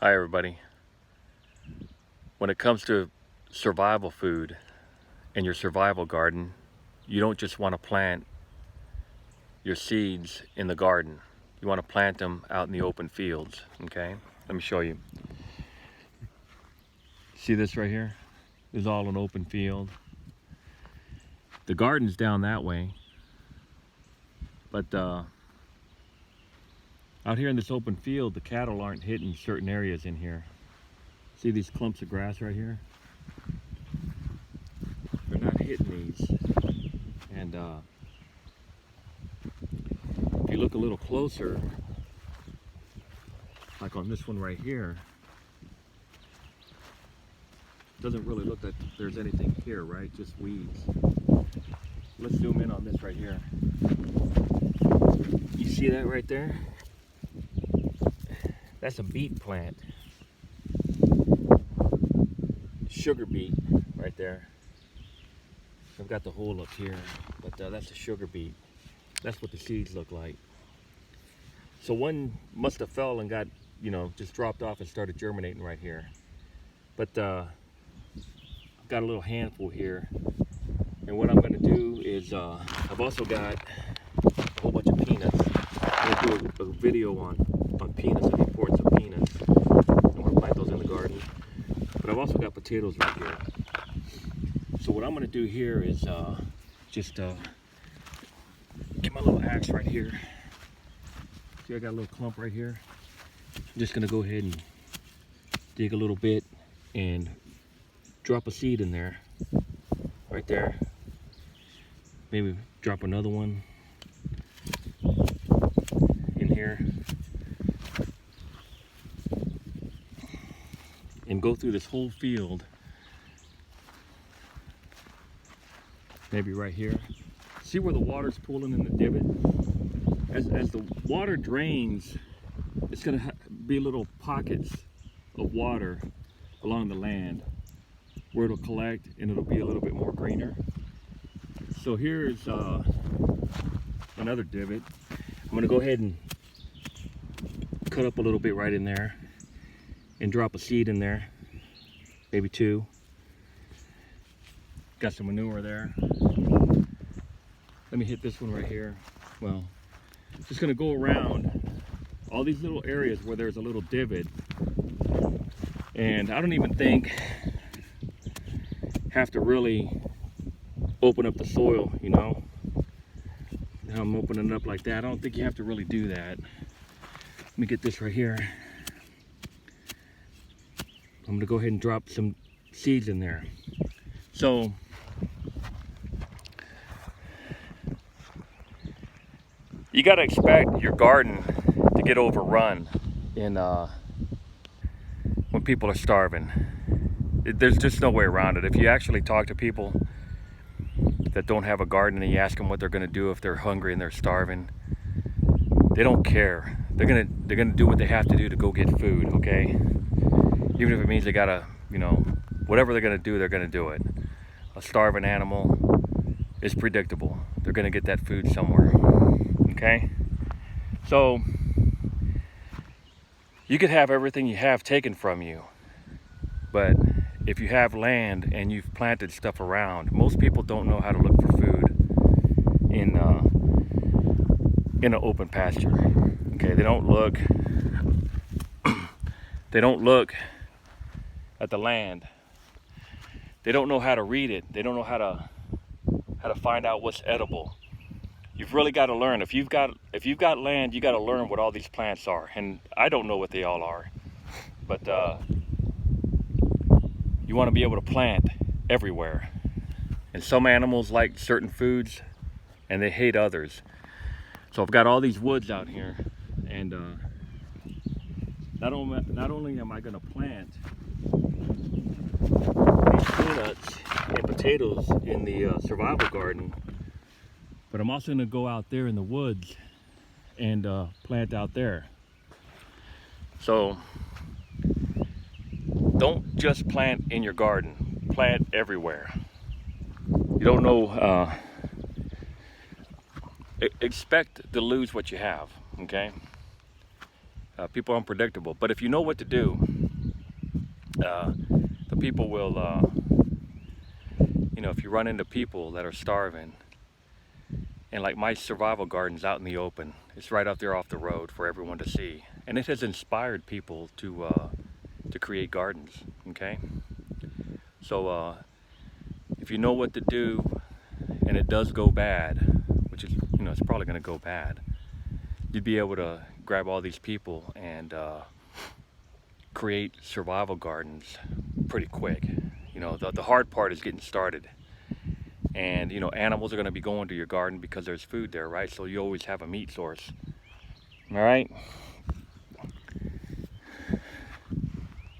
Hi everybody. When it comes to survival food in your survival garden, you don't just want to plant your seeds in the garden. You want to plant them out in the open fields, okay? Let me show you. See this right here? This is all an open field. The garden's down that way, but out here in this open field, the cattle aren't hitting certain areas in here. See these clumps of grass right here? They're not hitting these. And if you look a little closer, like on this one right here, it doesn't really look like there's anything here, right? Just weeds. Let's zoom in on this right here. You see that right there? That's a beet plant. Sugar beet right there. I've got the hole up here, but that's a sugar beet. That's what the seeds look like. So one must have fell and got, just dropped off and started germinating right here. But I've got a little handful here. And what I'm gonna do is, I've also got a whole bunch of peanuts. I'm gonna do a video on peanuts and the importance of peanuts. I wanna plant those in the garden. But I've also got potatoes right here. So what I'm gonna do here is just get my little axe right here. See, I got a little clump right here. I'm just gonna go ahead and dig a little bit and drop a seed in there, right there. Maybe drop another one in here. And go through this whole field. Maybe right here. See where the water's pooling in the divot? As the water drains, it's gonna be little pockets of water along the land where it'll collect and it'll be a little bit more greener. So here's another divot. I'm gonna go ahead and cut up a little bit right in there and drop a seed in there, maybe two. Got some manure there. Let me hit this one right here. Well, just gonna go around all these little areas where there's a little divot, and I don't even think have to really open up the soil, Now I'm opening it up like that. I don't think you have to really do that. Let me get this right here. I'm gonna go ahead and drop some seeds in there. So you gotta expect your garden to get overrun when people are starving. There's just no way around it. If you actually talk to people that don't have a garden and you ask them what they're gonna do if they're hungry and they're starving, they don't care. They're gonna do what they have to do to go get food, okay? Even if it means they gotta, whatever they're gonna do, they're gonna do it. A starving animal is predictable. They're gonna get that food somewhere, okay? So you could have everything you have taken from you, but if you have land and you've planted stuff around, most people don't know how to look for food in an open pasture. Okay, they don't look at the land. They don't know how to read it. They don't know how to find out what's edible. You've really got to learn. If you've got land, you got to learn what all these plants are. And I don't know what they all are, but you want to be able to plant everywhere. And some animals like certain foods and they hate others. So I've got all these woods out here, and not only am I going to plant these peanuts and potatoes in the survival garden, but I'm also going to go out there in the woods and plant out there. So don't just plant in your garden, plant everywhere. You don't know, expect to lose what you have, okay? People are unpredictable, but if you know what to do, the people will, you know, if you run into people that are starving, and like my survival garden's out in the open, it's right out there off the road for everyone to see, and it has inspired people to create gardens. Okay, so if you know what to do, and it does go bad, which is, you know, it's probably going to go bad, you'd be able to grab all these people and create survival gardens pretty quick. You know, the hard part is getting started. And, you know, animals are going to be going to your garden because there's food there, right? So you always have a meat source. All right?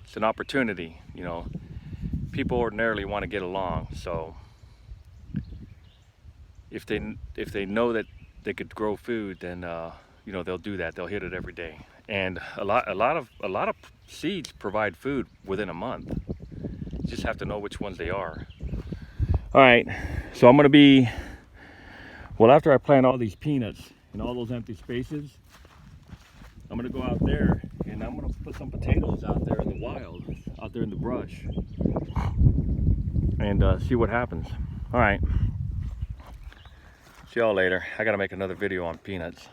It's an opportunity, you know. People ordinarily want to get along, so if they know that they could grow food, then you know, they'll do that. They'll hit it every day. And a lot of seeds provide food within a month. You just have to know which ones they are. All right, so I'm gonna be, well, after I plant all these peanuts in all those empty spaces, I'm gonna go out there and I'm gonna put some potatoes out there in the wild, out there in the brush, and see what happens. All right, see y'all later. I gotta make another video on peanuts.